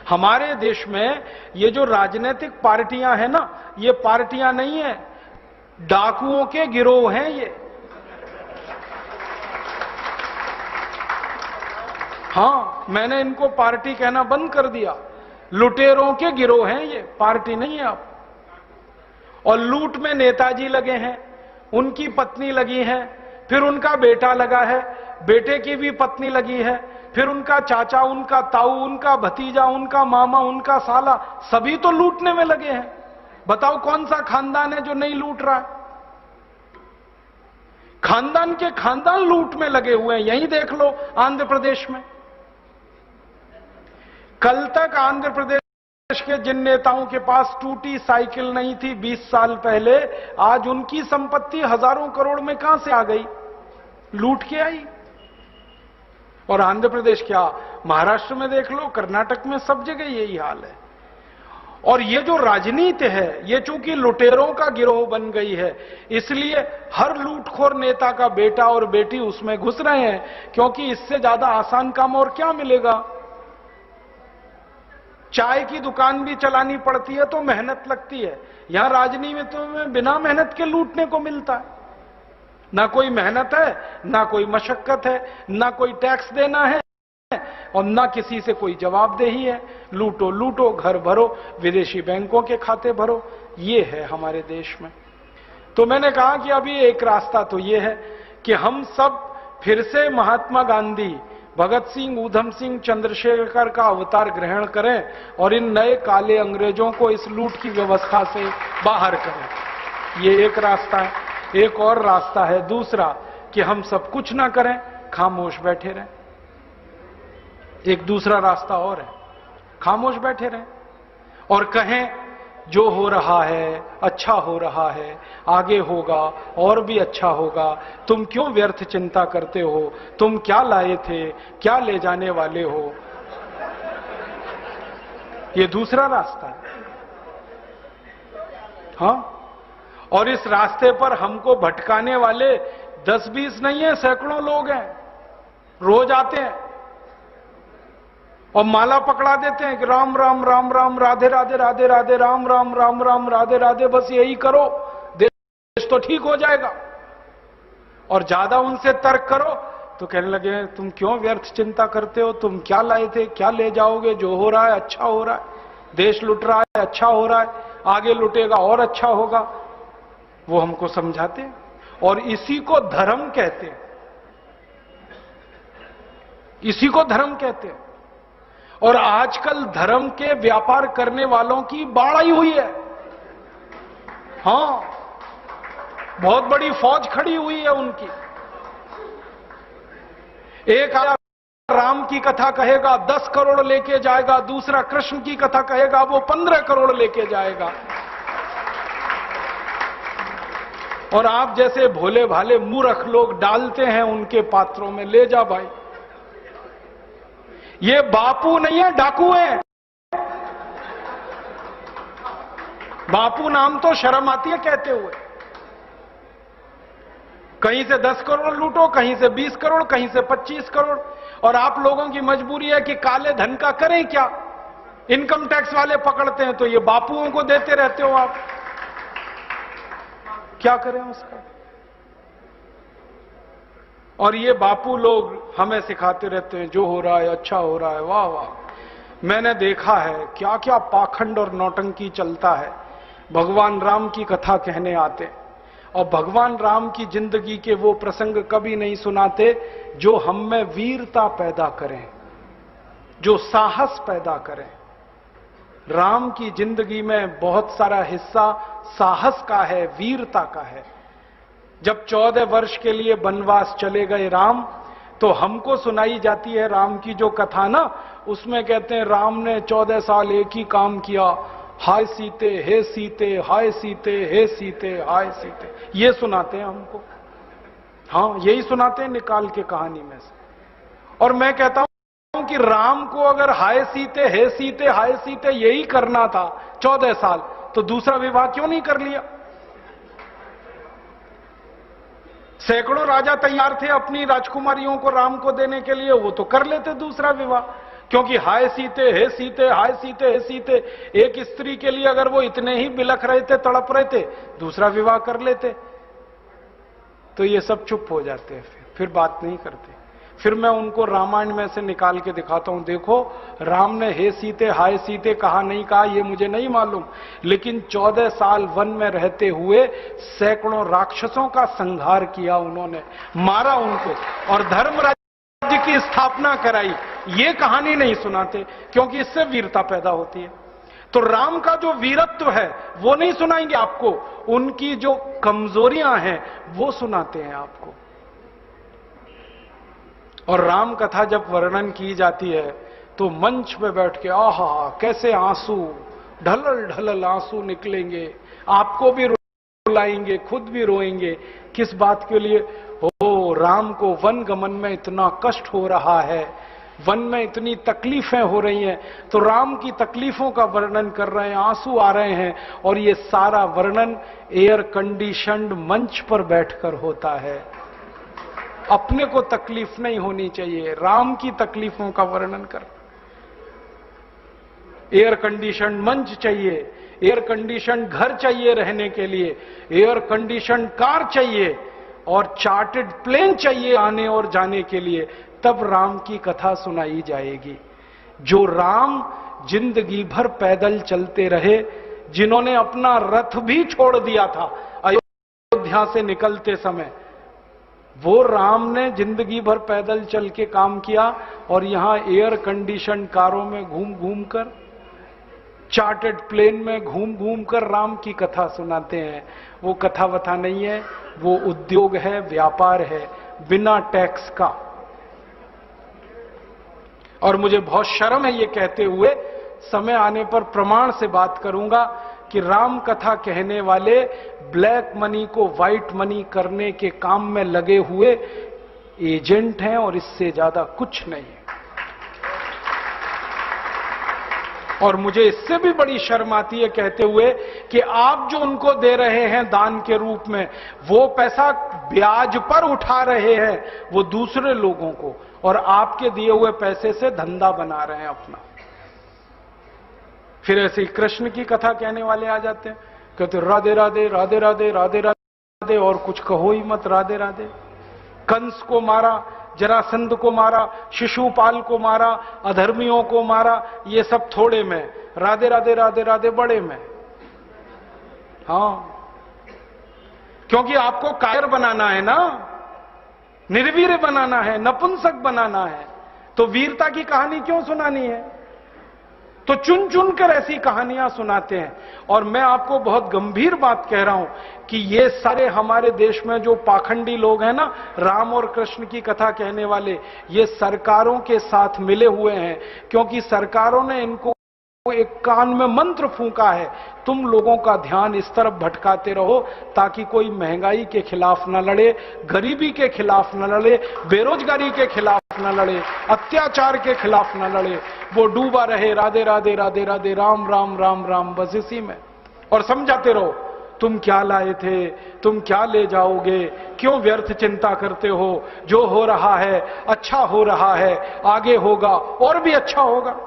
हमारे देश में ये जो राजनीतिक पार्टियां हैं ना, ये पार्टियां नहीं है, डाकुओं के गिरोह हैं ये। हां, मैंने इनको पार्टी कहना बंद कर दिया। लुटेरों के गिरोह हैं ये, पार्टी नहीं है आप। और लूट में नेताजी लगे हैं, उनकी पत्नी लगी है, फिर उनका बेटा लगा है, बेटे की भी पत्नी लगी है, फिर उनका चाचा, उनका ताऊ, उनका भतीजा, उनका मामा, उनका साला, सभी तो लूटने में लगे हैं। बताओ कौन सा खानदान है जो नहीं लूट रहा है? खानदान के खानदान लूट में लगे हुए हैं। यहीं देख लो आंध्र प्रदेश में। कल तक आंध्र प्रदेश के जिन नेताओं के पास टूटी साइकिल नहीं थी 20 साल पहले, आज उनकी संपत्ति हजारों करोड़ में कहां से आ गई? लूट के आई। और आंध्र प्रदेश क्या, महाराष्ट्र में देख लो, कर्नाटक में, सब जगह यही हाल है। और ये जो राजनीति है, ये चूंकि लुटेरों का गिरोह बन गई है, इसलिए हर लूटखोर नेता का बेटा और बेटी उसमें घुस रहे हैं, क्योंकि इससे ज्यादा आसान काम और क्या मिलेगा? चाय की दुकान भी चलानी पड़ती है तो मेहनत लगती है, यहां राजनीति में बिना मेहनत के लूटने को मिलता है। ना कोई मेहनत है, ना कोई मशक्कत है, ना कोई टैक्स देना है, और ना किसी से कोई जवाबदेही है। लूटो लूटो, घर भरो, विदेशी बैंकों के खाते भरो, ये है हमारे देश में। तो मैंने कहा कि अभी एक रास्ता तो ये है कि हम सब फिर से महात्मा गांधी, भगत सिंह, ऊधम सिंह, चंद्रशेखर का अवतार ग्रहण करें और इन नए काले अंग्रेजों को इस लूट की व्यवस्था से बाहर करें। ये एक रास्ता है। एक और रास्ता है दूसरा, कि हम सब कुछ ना करें, खामोश बैठे रहें। एक दूसरा रास्ता और है, खामोश बैठे रहें और कहें जो हो रहा है अच्छा हो रहा है, आगे होगा और भी अच्छा होगा, तुम क्यों व्यर्थ चिंता करते हो, तुम क्या लाए थे, क्या ले जाने वाले हो। ये दूसरा रास्ता है। हां, और इस रास्ते पर हमको भटकाने वाले 10-20 नहीं है, सैकड़ों लोग हैं, रोज आते हैं और माला पकड़ा देते हैं कि राम राम राम राम, राधे राधे राधे राधे, राम राम राम राम, राधे राधे, बस यही करो, देश तो ठीक हो जाएगा। और ज्यादा उनसे तर्क करो तो कहने लगे तुम क्यों व्यर्थ चिंता करते हो, तुम क्या लाए थे, क्या ले जाओगे, जो हो रहा है अच्छा हो रहा है, देश लुट रहा है अच्छा हो रहा है, आगे लुटेगा और अच्छा होगा। वो हमको समझाते हैं और इसी को धर्म कहते हैं, इसी को धर्म कहते हैं। और आजकल धर्म के व्यापार करने वालों की बाढ़ आई हुई है। हां, बहुत बड़ी फौज खड़ी हुई है उनकी। एक राम की कथा कहेगा 10 करोड़ लेके जाएगा, दूसरा कृष्ण की कथा कहेगा वो 15 करोड़ लेके जाएगा। और आप जैसे भोले भाले मूर्ख लोग डालते हैं उनके पात्रों में, ले जा भाई। ये बापू नहीं है, डाकू है। बापू नाम तो शर्म आती है कहते हुए। कहीं से 10 करोड़ लूटो, कहीं से 20 करोड़, कहीं से 25 करोड़। और आप लोगों की मजबूरी है कि काले धन का करें क्या? इनकम टैक्स वाले पकड़ते हैं तो ये बापुओं को देते रहते हो आप, क्या करें उसका? और ये बापू लोग हमें सिखाते रहते हैं जो हो रहा है अच्छा हो रहा है। वाह वाह, मैंने देखा है क्या क्या पाखंड और नौटंकी चलता है। भगवान राम की कथा कहने आते और भगवान राम की जिंदगी के वो प्रसंग कभी नहीं सुनाते जो हम में वीरता पैदा करें, जो साहस पैदा करें। राम की जिंदगी में बहुत सारा हिस्सा साहस का है, वीरता का है। जब 14 वर्ष के लिए वनवास चले गए राम, तो हमको सुनाई जाती है राम की जो कथा ना, उसमें कहते हैं राम ने 14 साल एक ही काम किया, हाय सीते हे सीते, हाय सीते हे सीते, हाय सीते, ये सुनाते हैं हमको। हाँ, यही सुनाते हैं निकाल के कहानी में से। और मैं कहता हूं कि राम को अगर हाय सीते हे सीते हाय सीते यही करना था 14 साल, तो दूसरा विवाह क्यों नहीं कर लिया? सैकड़ों राजा तैयार थे अपनी राजकुमारियों को राम को देने के लिए, वो तो कर लेते दूसरा विवाह। क्योंकि हाय सीते, हे सीते, हाय सीते, हे सीते, एक स्त्री के लिए अगर वो इतने ही बिलख रहे थे, तड़प रहे थे, दूसरा विवाह कर लेते। तो ये सब चुप हो जाते हैं, फिर बात नहीं करते। फिर मैं उनको रामायण में से निकाल के दिखाता हूं, देखो राम ने हे सीते, हाय सीते कहा नहीं कहा ये मुझे नहीं मालूम, लेकिन 14 साल वन में रहते हुए सैकड़ों राक्षसों का संहार किया उन्होंने, मारा उनको और धर्मराज्य की स्थापना कराई। ये कहानी नहीं सुनाते क्योंकि इससे वीरता पैदा होती है। तो राम का जो वीरत्व है वो नहीं सुनाएंगे आपको, उनकी जो कमजोरियां हैं वो सुनाते हैं आपको। और राम कथा जब वर्णन की जाती है तो मंच पे बैठ के आहा कैसे आंसू, ढलल ढलल आंसू निकलेंगे, आपको भी रुलाएंगे, खुद भी रोएंगे। किस बात के लिए? हो राम को वन गमन में इतना कष्ट हो रहा है, वन में इतनी तकलीफें हो रही हैं, तो राम की तकलीफों का वर्णन कर रहे हैं, आंसू आ रहे हैं, और ये सारा वर्णन एयर कंडीशन्ड मंच पर बैठकर होता है। अपने को तकलीफ नहीं होनी चाहिए, राम की तकलीफों का वर्णन कर। एयर कंडीशन मंच चाहिए, एयर कंडीशन घर चाहिए रहने के लिए, एयर कंडीशन कार चाहिए और चार्टर्ड प्लेन चाहिए आने और जाने के लिए, तब राम की कथा सुनाई जाएगी। जो राम जिंदगी भर पैदल चलते रहे, जिन्होंने अपना रथ भी छोड़ दिया था अयोध्या से निकलते समय, वो राम ने जिंदगी भर पैदल चल के काम किया और यहां एयर कंडीशन कारों में घूम घूम कर, चार्टर्ड प्लेन में घूम घूम कर राम की कथा सुनाते हैं। वो कथा वथा नहीं है, वो उद्योग है, व्यापार है, बिना टैक्स का। और मुझे बहुत शर्म है ये कहते हुए, समय आने पर प्रमाण से बात करूंगा कि राम कथा कहने वाले ब्लैक मनी को व्हाइट मनी करने के काम में लगे हुए एजेंट हैं और इससे ज्यादा कुछ नहीं है। और मुझे इससे भी बड़ी शर्म आती है कहते हुए कि आप जो उनको दे रहे हैं दान के रूप में, वो पैसा ब्याज पर उठा रहे हैं वो दूसरे लोगों को, और आपके दिए हुए पैसे से धंधा बना रहे हैं अपना। फिर ऐसे ही कृष्ण की कथा कहने वाले आ जाते हैं, कहते राधे राधे राधे राधे राधे राधे, और कुछ कहो ही मत, राधे राधे। कंस को मारा, जरासंध को मारा, शिशुपाल को मारा, अधर्मियों को मारा, ये सब थोड़े में, राधे राधे राधे राधे बड़े में। हां, क्योंकि आपको कायर बनाना है ना, निर्वीर्य बनाना है, नपुंसक बनाना है, तो वीरता की कहानी क्यों सुनानी है? तो चुन चुन कर ऐसी कहानियां सुनाते हैं। और मैं आपको बहुत गंभीर बात कह रहा हूं कि ये सारे हमारे देश में जो पाखंडी लोग हैं ना, राम और कृष्ण की कथा कहने वाले, ये सरकारों के साथ मिले हुए हैं, क्योंकि सरकारों ने इनको एक कान में मंत्र फूंका है, तुम लोगों का ध्यान इस तरफ भटकाते रहो ताकि कोई महंगाई के खिलाफ न लड़े, गरीबी के खिलाफ न लड़े, बेरोजगारी के खिलाफ न लड़े, अत्याचार के खिलाफ न लड़े, वो डूबा रहे राधे राधे राधे राधे राम राम राम राम बस इसी में। और समझाते रहो, तुम क्या लाए थे, तुम क्या ले जाओगे, क्यों व्यर्थ चिंता करते हो, जो हो रहा है अच्छा हो रहा है, आगे होगा और भी अच्छा होगा।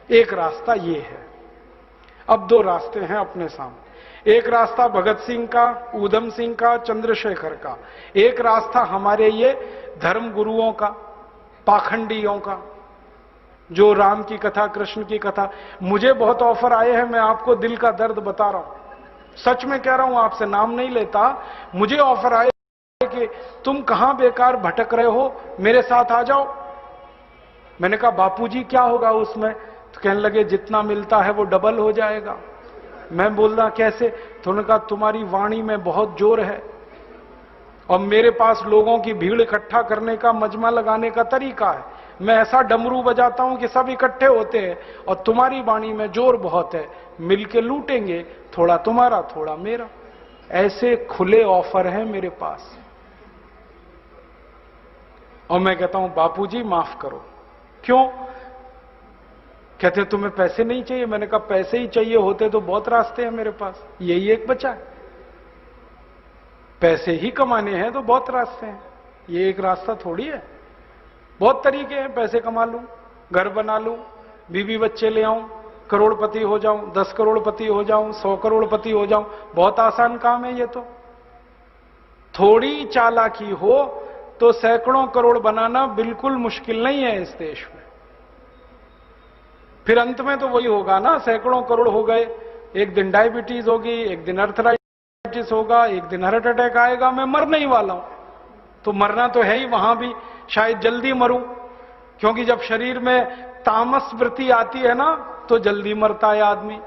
एक रास्ता ये है। अब दो रास्ते हैं अपने सामने, एक रास्ता भगत सिंह का, ऊधम सिंह का, चंद्रशेखर का, एक रास्ता हमारे ये धर्म गुरुओं का, पाखंडियों का, जो राम की कथा, कृष्ण की कथा। मुझे बहुत ऑफर आए हैं, मैं आपको दिल का दर्द बता रहा हूं, सच में कह रहा हूं, आपसे नाम नहीं लेता। मुझे ऑफर आए कि तुम कहां बेकार भटक रहे हो, मेरे साथ आ जाओ। मैंने कहा बापूजी क्या होगा उसमें? तो कहने लगे जितना मिलता है वो डबल हो जाएगा। मैं बोल रहा कैसे? तो उन्होंने कहा तुम्हारी वाणी में बहुत जोर है और मेरे पास लोगों की भीड़ इकट्ठा करने का, मजमा लगाने का तरीका है। मैं ऐसा डमरू बजाता हूं कि सब इकट्ठे होते हैं, और तुम्हारी वाणी में जोर बहुत है, मिलके लूटेंगे, थोड़ा तुम्हारा थोड़ा मेरा। ऐसे खुले ऑफर हैं मेरे पास। और मैं कहता हूं बापूजी माफ करो। क्यों? कहते तुम्हें पैसे नहीं चाहिए? मैंने कहा पैसे ही चाहिए होते तो बहुत रास्ते हैं मेरे पास, यही एक बचा है। पैसे ही कमाने हैं तो बहुत रास्ते हैं, ये एक रास्ता थोड़ी है, बहुत तरीके हैं पैसे कमा लूं। घर बना लूं, बीवी बच्चे ले आऊं, करोड़पति हो जाऊं, 10 करोड़पति हो जाऊं, 100 करोड़पति हो जाऊं। बहुत आसान काम है ये तो। थोड़ी चालाकी हो तो सैकड़ों करोड़ बनाना बिल्कुल मुश्किल नहीं है इस देश में। फिर अंत में तो वही होगा ना, सैकड़ों करोड़ हो गए, एक दिन डायबिटीज होगी, एक दिन अर्थराइटिस होगा, एक दिन हार्ट अटैक आएगा, मैं मरने ही वाला हूं। तो मरना तो है ही, वहां भी शायद जल्दी मरूं, क्योंकि जब शरीर में तामस वृत्ति आती है ना तो जल्दी मरता है आदमी।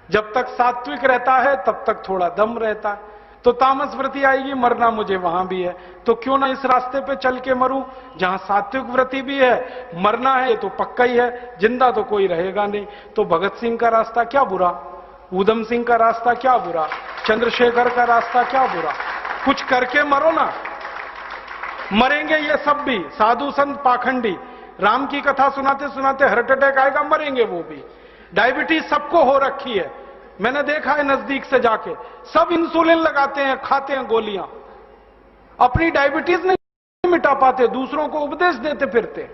जब तक सात्विक रहता है तब तक थोड़ा दम रहता है, तो तामस वृत्ति आएगी, मरना मुझे वहां भी है। तो क्यों ना इस रास्ते पे चल के मरूं जहां सात्विक वृत्ति भी है, मरना है तो पक्का ही है, जिंदा तो कोई रहेगा नहीं। तो भगत सिंह का रास्ता क्या बुरा, ऊधम सिंह का रास्ता क्या बुरा, चंद्रशेखर का रास्ता क्या बुरा, कुछ करके मरो ना। मरेंगे ये सब भी, साधु संत पाखंडी, राम की कथा सुनाते सुनाते हार्ट अटैक आएगा, मरेंगे वो भी। डायबिटीज सबको हो रखी है, मैंने देखा है नजदीक से जाके, सब इंसुलिन लगाते हैं, खाते हैं गोलियां, अपनी डायबिटीज नहीं मिटा पाते, दूसरों को उपदेश देते फिरते।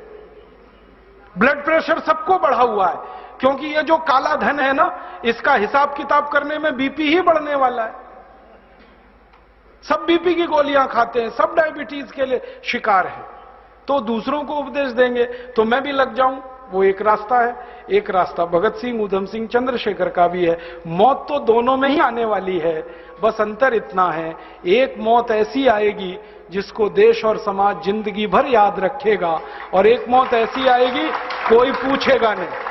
ब्लड प्रेशर सबको बढ़ा हुआ है, क्योंकि ये जो काला धन है ना, इसका हिसाब किताब करने में बीपी ही बढ़ने वाला है। सब बीपी की गोलियां खाते हैं, सब डायबिटीज के लिए शिकार हैं, तो दूसरों को उपदेश देंगे तो मैं भी लग जाऊं, वो एक रास्ता है। एक रास्ता भगत सिंह, ऊधम सिंह, चंद्रशेखर का भी है। मौत तो दोनों में ही आने वाली है, बस अंतर इतना है, एक मौत ऐसी आएगी जिसको देश और समाज जिंदगी भर याद रखेगा, और एक मौत ऐसी आएगी कोई पूछेगा नहीं।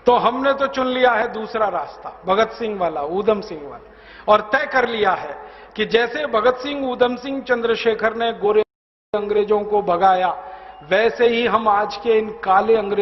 तो हमने तो चुन लिया है दूसरा रास्ता, भगत सिंह वाला, ऊधम सिंह वाला, और तय कर लिया है कि जैसे भगत सिंह, ऊधम सिंह, चंद्रशेखर ने गोरे अंग्रेजों को भगाया, वैसे ही हम आज के इन काले अंग्रेज